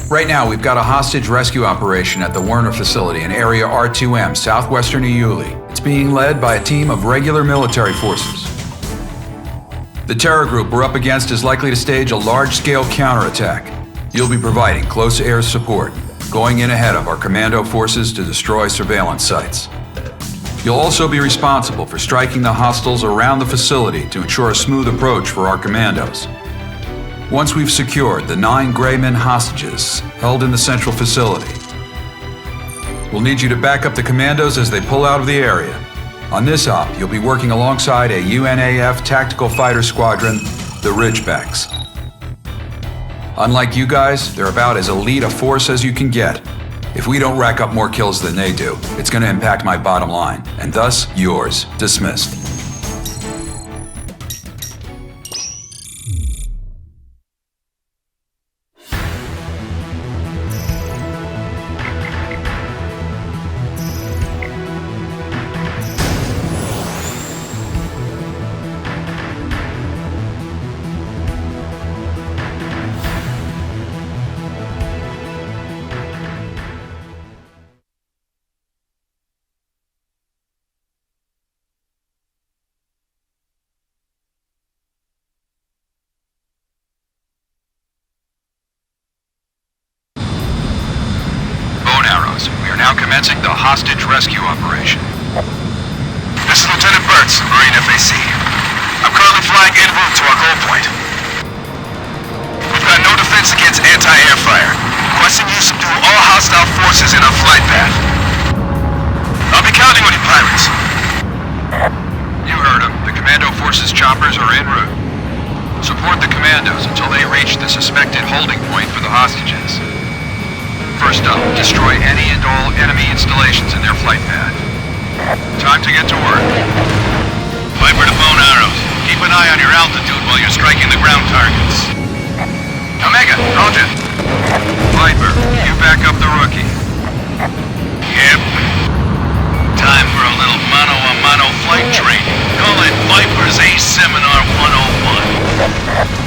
Right now, we've got a hostage rescue operation at the Werner facility in Area R2M, southwestern Iuli. It's being led by a team of regular military forces. The terror group we're up against is likely to stage a large-scale counterattack. You'll be providing close air support, going in ahead of our commando forces to destroy surveillance sites. You'll also be responsible for striking the hostiles around the facility to ensure a smooth approach for our commandos. Once we've secured the 9 Greymen hostages held in the central facility, we'll need you to back up the commandos as they pull out of the area. On this op, you'll be working alongside a UNAF tactical fighter squadron, the Ridgebacks. Unlike you guys, they're about as elite a force as you can get. If we don't rack up more kills than they do, it's going to impact my bottom line, and thus yours. Dismissed. We are now commencing the hostage rescue operation. This is Lieutenant Burtz, Marine FAC. I'm currently flying en route to our goal point. We've got no defense against anti-air fire. Requesting you subdue all hostile forces in our flight path. I'll be counting on you, pirates. You heard him. The commando forces choppers are en route. Support the commandos until they reach the suspected holding point for the hostages. First up, destroy any and all enemy installations in their flight path. Time to get to work. Viper to bone arrows. Keep an eye on your altitude while you're striking the ground targets. Omega, roger. Viper, you back up the rookie. Yep. Time for a little mano-a-mano flight training. Call it Viper's Ace Seminar 101.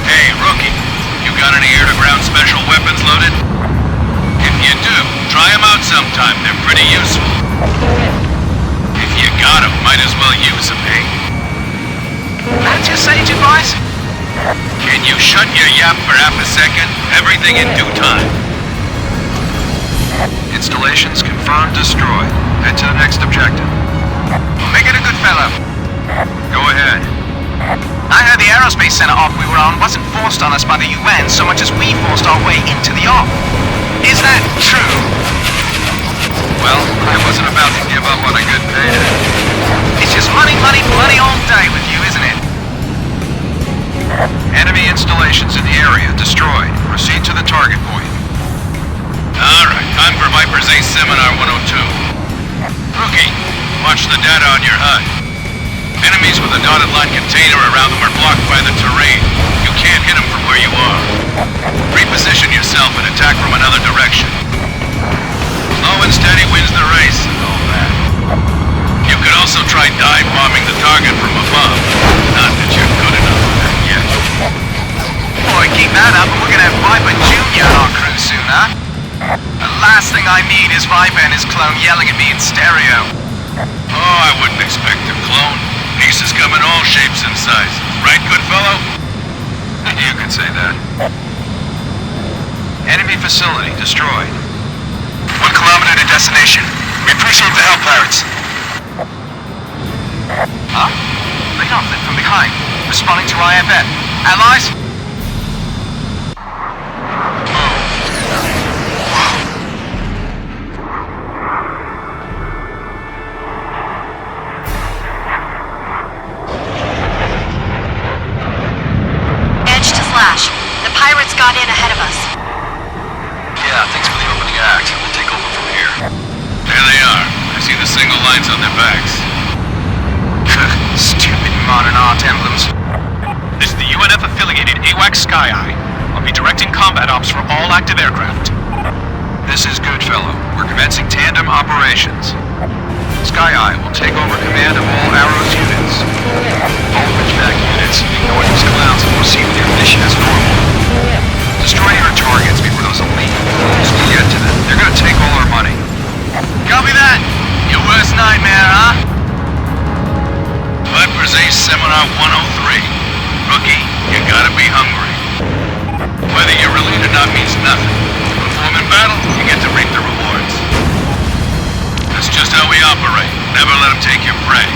Hey, rookie, you got any air-to-ground special weapons loaded? If you do, try them out sometime. They're pretty useful. If you got them, might as well use them, eh? What did you say, boys? Can you shut your yap for half a second? Everything in due time. Installations confirmed destroyed. Head to the next objective. Make it a good fellow. Go ahead. I heard the aerospace center op we were on wasn't forced on us by the UN so much as we forced our way into the op. Is that true? Well, I wasn't about to give up on a good payday. It's just money, money, money all day with you, isn't it? Enemy installations in the area destroyed. Proceed to the target point. Alright, time for Viper's Ace Seminar 102. Rookie, watch the data on your HUD. Enemies with a dotted line container around them are blocked by the terrain. You can't hit them from where you are. Reposition yourself and attack from another direction. Slow and steady wins the race and all that. You could also try dive bombing the target from above. Not that you're good enough for that yet. Boy, keep that up and we're gonna have Viper Jr. on our crew soon, huh? The last thing I need is Viper and his clone yelling at me in stereo. Oh, I wouldn't expect a clone. Pieces come in all shapes and sizes. Right, good fellow? You could say that. Enemy facility destroyed. 1 kilometer to destination. We appreciate the help, pirates. Huh? Lead on them from behind. Responding to IFF. Allies? The pirates got in ahead of us. Yeah, thanks for the opening act. We'll take over from here. There they are. I see the single lines on their backs. Stupid modern art emblems. This is the UNF-affiliated AWACS Sky Eye. I'll be directing combat ops for all active aircraft. This is Goodfellow. We're commencing tandem operations. Sky Eye will take over command of all Arrows units. All Ridgeback units, ignore these clowns and proceed with your mission as normal. Destroy your targets before the those elite fools we get to them, they're gonna take all our money. Copy that. Your worst nightmare, huh? Viper's Ace Seminar 103. Rookie, you gotta be hungry. Whether you're elite or not means nothing. Perform in battle, you get to reap the rewards. That's just how we operate. Never let them take your prey.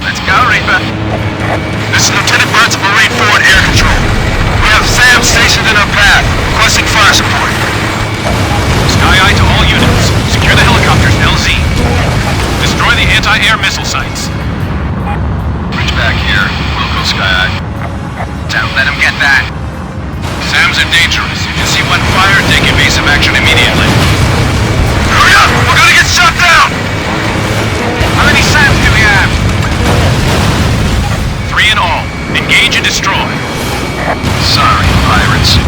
Let's go, Reaper. This is Lieutenant Burns of Marine Forward Air Control. We have Sam stationed in our path, requesting fire support. Sky Eye to all units. Secure the helicopters, LZ. Destroy the anti-air missile sites. Bridge back here. We'll go Sky Eye. Don't let him get that. Sams are dangerous. If you see one fire, take evasive action immediately. Hurry up! We're gonna get shot down! How many Sams do we have? 3 in all. Engage and destroy. Sorry, pirates.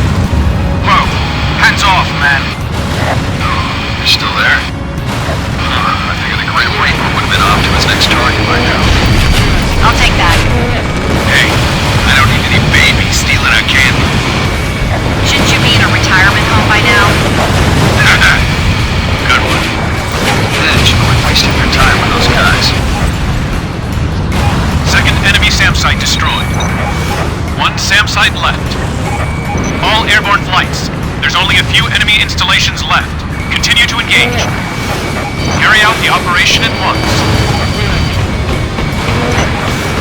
Whoa. Hands off, man. You're still there? I figured the Great Reaper would have been off to his next target by now. I'll take that. Hey, I don't need any babies stealing our candy. Shouldn't you be in a retirement home by now? Good one. Edge, quit wasting your time with those guys. Second enemy SAM site destroyed. 1 SAM site left. All airborne flights. There's only a few enemy installations left. Continue to engage. Carry out the operation at once.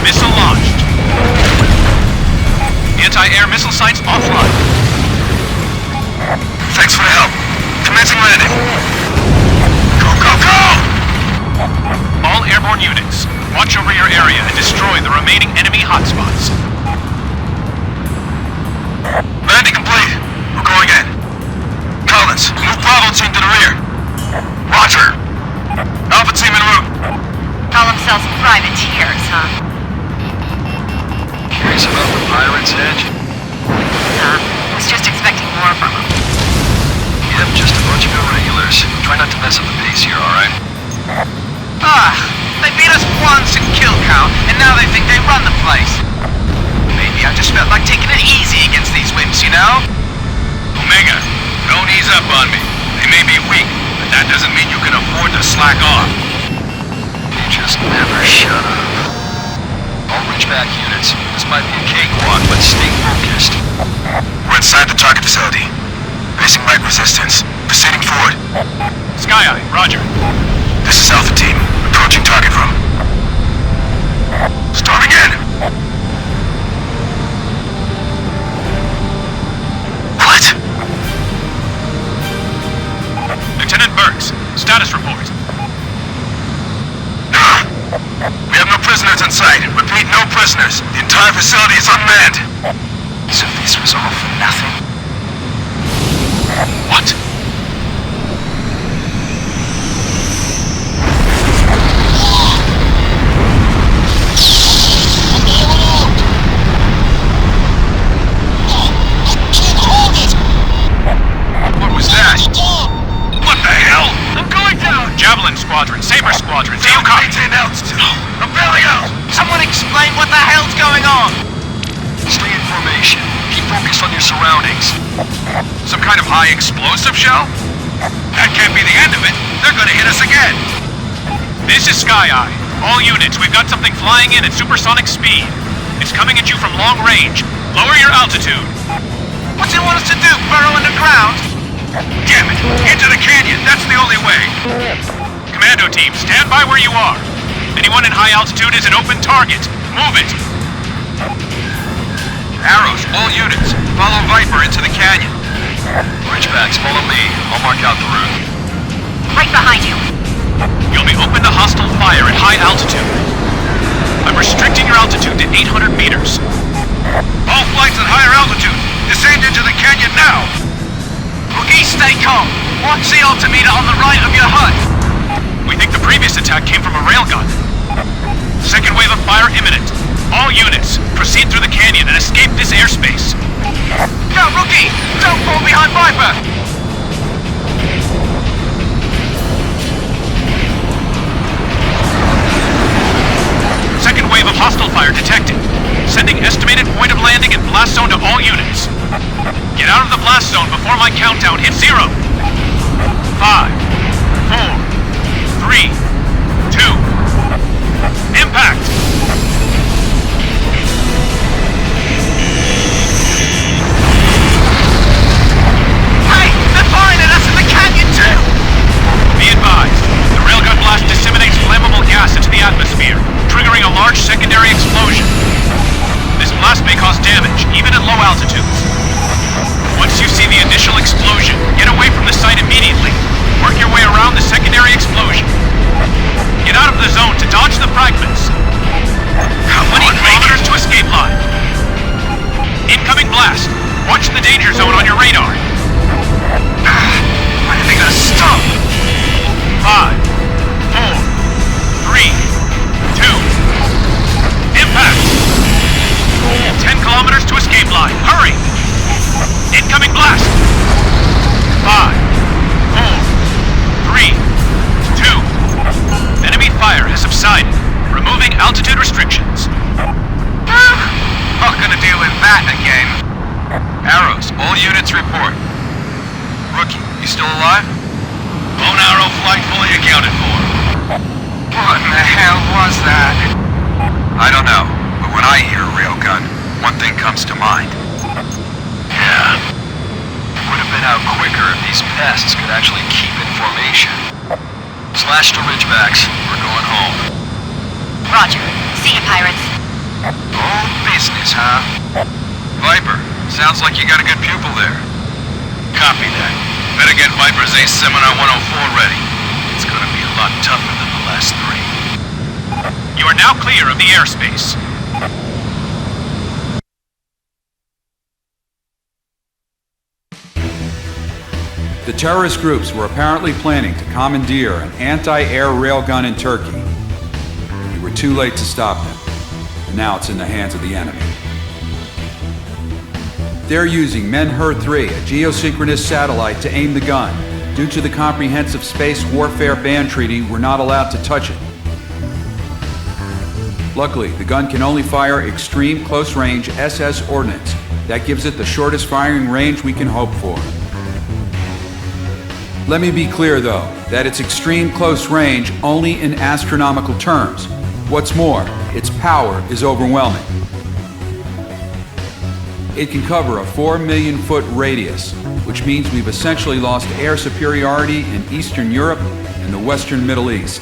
Missile launched. Anti-air missile sites offline. Thanks for the help. Commencing landing. Go, go, go! All airborne units, watch over your area and destroy the remaining enemy hotspots. Landing complete. We're going in. Collins, move Bravo team to the rear. Roger. Alpha team en route. Call themselves privateers, huh? Curious about the pirates, Edge? Was just expecting more from them. Yep, just a bunch of irregulars. Try not to mess up the pace here, alright? They beat us once in kill count, and now they think they run the place. Maybe I just felt like taking it easy against these wimps, you know? Omega, don't ease up on me. They may be weak, but that doesn't mean you can afford to slack off. You just never shut up. All Ridgeback units, this might be a cakewalk, but stay focused. We're inside the target facility. Facing light resistance. Proceeding forward. Sky Eye, roger. This is Alpha Team. Approaching target room. Storming in! What? Lieutenant Burks, status report. We have no prisoners in sight. Repeat, no prisoners. The entire facility is unmanned. So this was all for nothing? What? What was that? What the hell? I'm going down! Javelin Squadron, Saber Squadron, do you copy? Maintain altitude. I'm bailing out! Someone explain what the hell's going on! Stay in formation. Keep focused on your surroundings. Some kind of high explosive shell? That can't be the end of it. They're gonna hit us again. This is Sky Eye. All units, we've got something flying in at supersonic speed. It's coming at you from long range. Lower your altitude. What's it want us to do, burrow underground? Damn it! Into the canyon! That's the only way! Commando team, stand by where you are. Anyone in high altitude is an open target. Move it. Arrows, all units. Follow Viper into the canyon. Ridgebacks, follow me. I'll mark out the route. Right behind you. You'll be open to hostile fire at high altitude. I'm restricting your altitude to 800 meters. All flights at higher altitude. Descend into the canyon now. Rookie, stay calm. Watch the altimeter on the right of your HUD. We think the previous attack came from a railgun. Second wave of fire imminent. All units, proceed through the canyon and escape this airspace. Go, Rookie! Don't fall behind Viper! Second wave of hostile fire detected. Sending estimated point of landing and blast zone to all units. Get out of the blast zone before my countdown hits 0. 5, 4, 3, 2, impact! Hey, they're firing at us in the canyon too! Be advised, the railgun blast disseminates flammable gas into the atmosphere, triggering a large secondary explosion. This blast may cause damage, even at low altitudes. Once you see the initial explosion, get away from the site immediately. Work your way around the secondary explosion. Get out of the zone to dodge the fragments. How many kilometers to escape line? Incoming blast. Watch the danger zone on your radar. When are they gonna stop? 5, 4, 3, 2, impact! 10 kilometers to escape line. Hurry! Incoming blast! 5, 4, 3, 2. Enemy fire has subsided. Removing altitude restrictions. Not gonna deal with that again. Arrows, all units report. Rookie, you still alive? Bone arrow flight fully accounted for. What in the hell was that? I don't know, but when I hear railgun, one thing comes to mind. Yeah. Would have been out quicker if these pests could actually keep in formation. Slash to Ridgebacks. We're going home. Roger. See you, pirates. Old business, huh? Viper, sounds like you got a good pupil there. Copy that. Better get Viper's Ace Seminar 104 ready. It's gonna be a lot tougher than the last 3. You are now clear of the airspace. The terrorist groups were apparently planning to commandeer an anti-air railgun in Turkey. We were too late to stop them, and now it's in the hands of the enemy. They're using Menhur-3, a geosynchronous satellite, to aim the gun. Due to the Comprehensive Space Warfare Ban Treaty, we're not allowed to touch it. Luckily, the gun can only fire extreme close-range SS ordnance. That gives it the shortest firing range we can hope for. Let me be clear, though, that it's extreme close range only in astronomical terms. What's more, its power is overwhelming. It can cover a 4 million foot radius, which means we've essentially lost air superiority in Eastern Europe and the Western Middle East.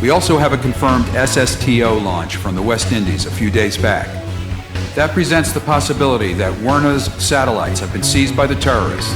We also have a confirmed SSTO launch from the West Indies a few days back. That presents the possibility that Werner's satellites have been seized by the terrorists.